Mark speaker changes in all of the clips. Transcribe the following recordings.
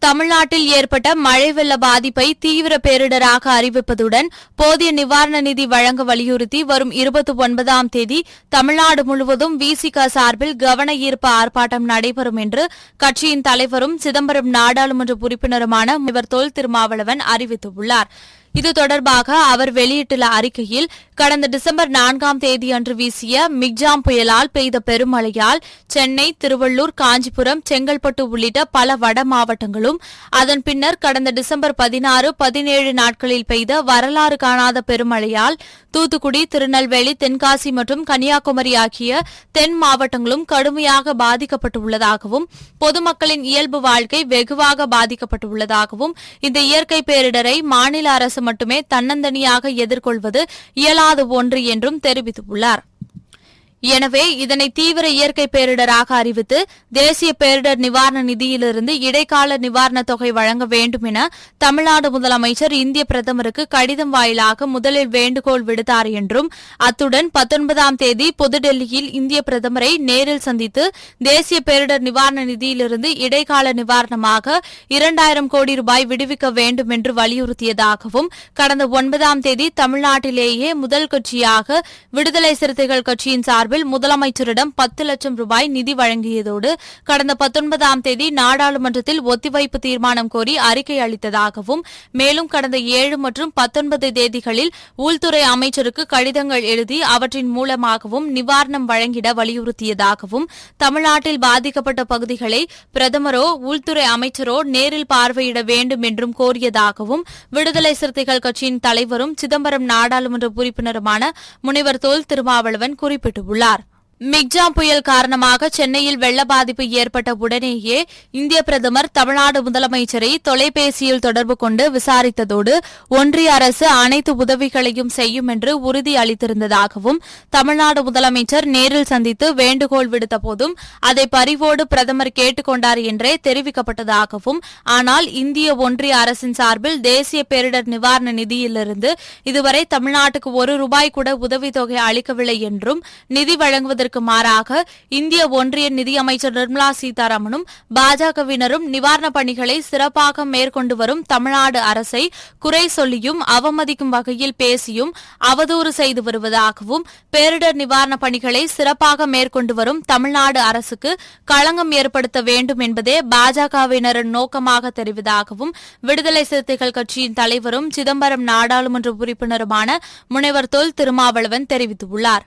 Speaker 1: தமிழ்நாட்டில் ஏற்பட்ட மழை வெள்ள பாதிப்பை தீவிர பேரிடராக அறிவிப்பதுடன் போதிய நிவாரண நிதி வழங்க வலியுறுத்தி வரும் 29ஆம் தேதி தமிழ்நாடு முழுவதும் விசிக சார்பில் கவன ஈர்ப்பு ஆர்ப்பாட்டம் நடைபெறும் என்று கட்சியின் தலைவரும் சிதம்பரம் நாடாளுமன்ற உறுப்பினருமான முனைவர் தொல் திருமாவளவன் அறிவித்துள்ளார். இது தொடர்பாக அவர் வெளியிட்டுள்ள அறிக்கையில், கடந்த டிசம்பர் 4ஆம் தேதியன்று வீசிய மிக்ஜாம் புயலால் பெய்த பெருமழையால் சென்னை, திருவள்ளூர், காஞ்சிபுரம், செங்கல்பட்டு உள்ளிட்ட பல வட மாவட்டங்களும், அதன் பின்னர் கடந்த டிசம்பர் 16, 17 நாட்களில் பெய்த வரலாறு காணாத பெருமழையால் தூத்துக்குடி, திருநெல்வேலி, தென்காசி மற்றும் கன்னியாகுமரி ஆகிய தென் மாவட்டங்களும் கடுமையாக பாதிக்கப்பட்டுள்ளதாகவும், பொதுமக்களின் இயல்பு வாழ்க்கை வெகுவாக பாதிக்கப்பட்டுள்ளதாகவும், இந்த இயற்கை பேரிடரை மாநில அரசு மட்டுமே தன்னந்தனியாக எதிர்கொள்வது இயலாத ஒன்று என்றும் தெரிவித்துள்ளார். எனவே இதனை தீவிர இயற்கை பேரிடராக அறிவித்து தேசிய பேரிடர் நிவாரண நிதியிலிருந்து இடைக்கால நிவாரணத் தொகை வழங்க வேண்டும் என தமிழ்நாடு முதலமைச்சர் இந்திய பிரதமருக்கு கடிதம் வாயிலாக முதலில் வேண்டுகோள் விடுத்தார் என்றும், அத்துடன் 19ஆம் தேதி புதுடெல்லியில் இந்திய பிரதமரை நேரில் சந்தித்து தேசிய பேரிடர் நிவாரண நிதியிலிருந்து இடைக்கால நிவாரணமாக 2000 கோடி ரூபாய் விடுவிக்க வேண்டும் என்று வலியுறுத்தியதாகவும், கடந்த 9ஆம் தேதி தமிழ்நாட்டிலேயே முதல் கட்சியாக விடுதலை சிறுத்தைகள் கட்சியின் சார்பில் முதலமைச்சரிடம் 10 லட்சம் ரூபாய் நிதி வழங்கியதோடு கடந்த 19ஆம் தேதி நாடாளுமன்றத்தில் ஒத்திவைப்பு தீர்மானம் கோரி அறிக்கை அளித்ததாகவும், மேலும் கடந்த 7 மற்றும் 19 தேதிகளில் உள்துறை அமைச்சருக்கு கடிதங்கள் எழுதி அவற்றின் மூலமாகவும் நிவாரணம் வழங்கிட வலியுறுத்தியதாகவும், தமிழ்நாட்டில் பாதிக்கப்பட்ட பகுதிகளை பிரதமரோ உள்துறை அமைச்சரோ நேரில் பார்வையிட வேண்டும் என்றும் கோரியதாகவும் விடுதலை சிறுத்தைகள் கட்சியின் தலைவரும் சிதம்பரம் நாடாளுமன்ற உறுப்பினருமான முனைவர் தொல் திருமாவளவன் குறிப்பிட்டுள்ளார். மிக்ஜாம் புயல் காரணமாக சென்னையில் வெள்ள பாதிப்பு ஏற்பட்ட உடனேயே இந்திய பிரதமர் தமிழ்நாடு முதலமைச்சரை தொலைபேசியில் தொடர்பு கொண்டு விசாரித்ததோடு ஒன்றிய அரசு அனைத்து உதவிகளையும் செய்யும் என்று உறுதி அளித்திருந்ததாகவும், தமிழ்நாடு முதலமைச்சர் நேரில் சந்தித்து வேண்டுகோள் விடுத்தபோதும் அதை பரிவோடு பிரதமர் கேட்டுக் கொண்டார் என்றே தெரிவிக்கப்பட்டதாகவும், ஆனால் இந்திய ஒன்றிய அரசின் சார்பில் தேசிய பேரிடர் நிவாரண நிதியிலிருந்து இதுவரை தமிழ்நாட்டுக்கு ₹1 கூட உதவித்தொகை அளிக்கவில்லை என்றும், நிதி வழங்குவதற்கு மாறாக இந்திய ஒன்றிய நிதியமைச்சர் நிர்மலா சீதாராமனும் பாஜகவினரும் நிவாரணப் பணிகளை சிறப்பாக மேற்கொண்டு வரும் தமிழ்நாடு அரசை குறை சொல்லியும் அவமதிக்கும் வகையில் பேசியும் அவதூறு செய்து வருவதாகவும், பேரிடர் நிவாரணப் பணிகளை சிறப்பாக மேற்கொண்டு வரும் தமிழ்நாடு அரசுக்கு களங்கம் ஏற்படுத்த வேண்டும் என்பதே பாஜகவினரின் நோக்கமாக தெரிவதாகவும் விடுதலை சிறுத்தைகள் கட்சியின் தலைவரும் சிதம்பரம் நாடாளுமன்ற உறுப்பினருமான முனைவர் தொல் திருமாவளவன் தெரிவித்துள்ளார்.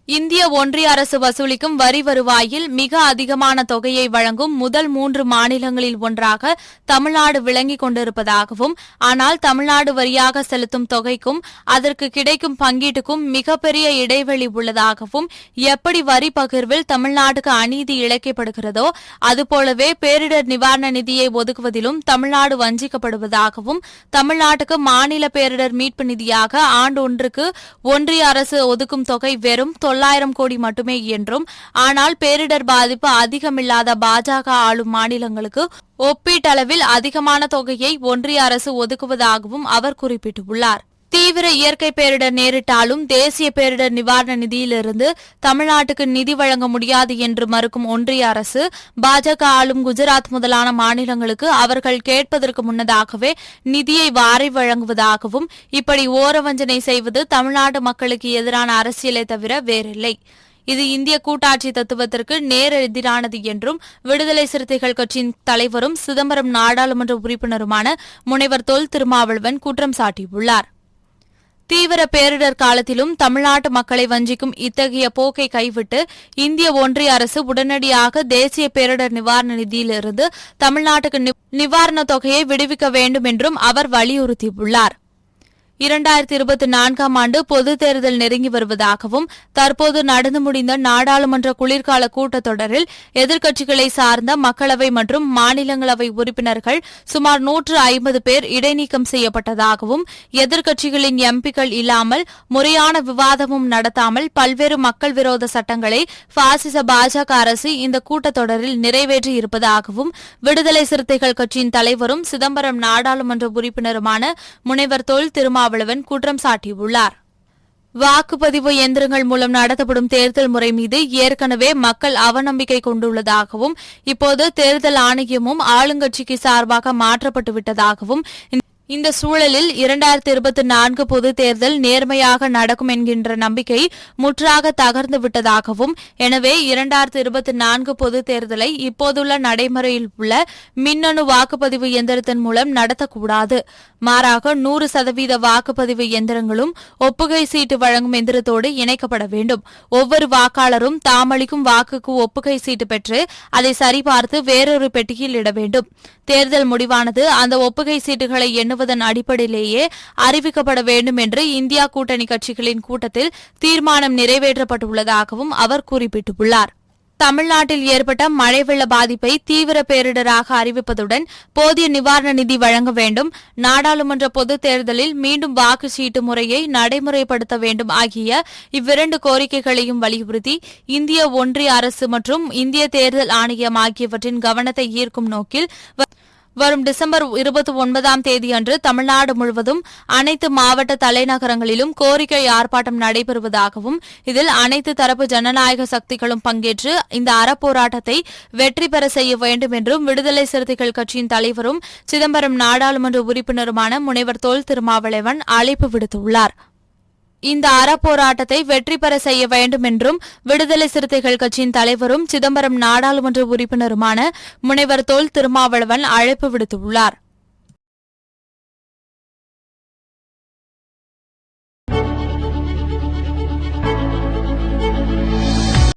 Speaker 1: இந்திய ஒன்றிய அரசு வசூலிக்கும் வரி வருவாயில் மிக அதிகமான தொகையை வழங்கும் முதல் 3 மாநிலங்களில் ஒன்றாக தமிழ்நாடு விளங்கிக் கொண்டிருப்பதாகவும், ஆனால் தமிழ்நாடு வரியாக செலுத்தும் தொகைக்கும் அதற்கு கிடைக்கும் பங்கீட்டுக்கும் மிகப்பெரிய இடைவெளி உள்ளதாகவும், எப்படி வரி பகிர்வில் தமிழ்நாட்டுக்கு அநீதி இழைக்கப்படுகிறதோ அதுபோலவே பேரிடர் நிவாரண நிதியை ஒதுக்குவதிலும் தமிழ்நாடு வஞ்சிக்கப்படுவதாகவும், தமிழ்நாட்டுக்கு மாநில பேரிடர் மீட்பு நிதியாக ஆண்டொன்றுக்கு ஒன்றிய அரசு ஒதுக்கும் தொகை வெறும் 900 கோடி மட்டுமே என்றும், ஆனால் பேரிடர் பாதிப்பு அதிகமில்லாத பாஜக ஆளும் மாநிலங்களுக்கு ஒப்பீட்டளவில் அதிகமான தொகையை ஒன்றிய அரசு ஒதுக்குவதாகவும் அவர் குறிப்பிட்டுள்ளார். தீவிர இயற்கை பேரிடர் நேரிட்டாலும் தேசிய பேரிடர் நிவாரண நிதியிலிருந்து தமிழ்நாட்டுக்கு நிதி வழங்க முடியாது என்று மறுக்கும் ஒன்றிய அரசு, பாஜக ஆளும் குஜராத் முதலான மாநிலங்களுக்கு அவர்கள் கேட்பதற்கு முன்னதாகவே நிதியை வாரி வழங்குவதாகவும், இப்படி ஓரவஞ்சனை செய்வது தமிழ்நாடு மக்களுக்கு எதிரான அரசியலை தவிர வேறில்லை. இது இந்திய கூட்டாட்சி தத்துவத்திற்கு நேர் எதிரானது என்றும் விடுதலை சிறுத்தைகள் கட்சியின் தலைவரும் சிதம்பரம் நாடாளுமன்ற உறுப்பினருமான முனைவர் தொல் திருமாவளவன் குற்றம் சாட்டியுள்ளார். தீவிர பேரிடர் காலத்திலும் தமிழ்நாட்டு மக்களை வஞ்சிக்கும் இத்தகைய போக்கை கைவிட்டு இந்திய ஒன்றிய அரசு உடனடியாக தேசிய பேரிடர் நிவாரண நிதியிலிருந்து தமிழ்நாட்டுக்கு நிவாரணத் தொகையை விடுவிக்க வேண்டும் என்றும் அவர் வலியுறுத்தியுள்ளார். 2024ஆம் ஆண்டு பொதுத் தேர்தல் நெருங்கி வருவதாகவும், தற்போது நடந்து முடிந்த நாடாளுமன்ற குளிர்கால கூட்டத்தொடரில் எதிர்க்கட்சிகளை சார்ந்த மக்களவை மற்றும் மாநிலங்களவை உறுப்பினர்கள் சுமார் 150 பேர் இடைநீக்கம் செய்யப்பட்டதாகவும், எதிர்க்கட்சிகளின் எம்பிக்கள் இல்லாமல் முறையான விவாதமும் நடத்தாமல் பல்வேறு மக்கள் விரோத சட்டங்களை பாசிச பாஜக அரசு இந்த கூட்டத்தொடரில் நிறைவேற்றியிருப்பதாகவும் விடுதலை சிறுத்தைகள் கட்சியின் தலைவரும் சிதம்பரம் நாடாளுமன்ற உறுப்பினருமான முனைவர் தொல் திருமாவளவன் குற்றம் சாட்டியுள்ளார். வாக்குப்பதிவு இயந்திரங்கள் மூலம் நடத்தப்படும் தேர்தல் முறை மீது ஏற்கனவே மக்கள் அவநம்பிக்கை கொண்டுள்ளதாகவும் இப்போது தேர்தல் ஆணையமும் ஆளுங்கட்சிக்கு சார்பாக மாற்றப்பட்டுவிட்டதாகவும் இந்த சூழலில் 2024 பொதுத் தேர்தல் நேர்மையாக நடக்கும் என்கின்ற நம்பிக்கை முற்றாக தகர்ந்து விட்டதாகவும் எனவே 2024 பொதுத் தேர்தலை இப்போதுள்ள நடைமுறையில் உள்ள மின்னணு வாக்குப்பதிவு இயந்திரத்தின் மூலம் நடத்தக்கூடாது. மாறாக 100% வாக்குப்பதிவு இயந்திரங்களும் ஒப்புகை சீட்டு வழங்கும் எந்திரத்தோடு இணைக்கப்பட வேண்டும். ஒவ்வொரு வாக்காளரும் தாமளிக்கும் வாக்குக்கு ஒப்புகை சீட்டு பெற்று அதை சரிபார்த்து வேறொரு பெட்டியில் இட வேண்டும். தேர்தல் முடிவானது அந்த ஒப்புகை சீட்டுகளை எண்ணுவதன் அடிப்படையிலேயே அறிவிக்கப்பட வேண்டும் என்று இந்தியா கூட்டணி கட்சிகளின் கூட்டத்தில் தீர்மானம் நிறைவேற்றப்பட்டுள்ளதாகவும் அவர் குறிப்பிட்டுள்ளார். தமிழ்நாட்டில் ஏற்பட்ட மழை வெள்ள பாதிப்பை தீவிர பேரிடராக அறிவிப்பதுடன் போதிய நிவாரண நிதி வழங்க வேண்டும், நாடாளுமன்ற பொதுத் தேர்தலில் மீண்டும் வாக்குச்சீட்டு முறையை நடைமுறைப்படுத்த வேண்டும் ஆகிய இவ்விரண்டு கோரிக்கைகளையும் வலியுறுத்தி இந்திய ஒன்றிய அரசு மற்றும் இந்திய தேர்தல் ஆணையம் ஆகியவற்றின் கவனத்தை ஈர்க்கும் நோக்கில் வரும் டிசம்பர் 29ஆம் தேதியன்று தமிழ்நாடு முழுவதும் அனைத்து மாவட்ட தலைநகரங்களிலும் கோரிக்கை ஆர்ப்பாட்டம் நடைபெறுவதாகவும் இதில் அனைத்து தரப்பு ஜனநாயக சக்திகளும் பங்கேற்று இந்த அறப்போராட்டத்தை வெற்றி பெற செய்ய வேண்டும் என்றும் விடுதலை சிறுத்தைகள் கட்சியின் தலைவரும் சிதம்பரம் நாடாளுமன்ற உறுப்பினருமான முனைவர் தொல் திருமாவளவன் அழைப்பு விடுத்துள்ளார். இந்த அறப்போராட்டத்தை வெற்றி பெற செய்ய வேண்டும் என்றும் விடுதலை சிறுத்தைகள் கட்சியின் தலைவரும் சிதம்பரம் நாடாளுமன்ற உறுப்பினருமான முனைவர் தொல் திருமாவளவன் அழைப்பு விடுத்துள்ளார்.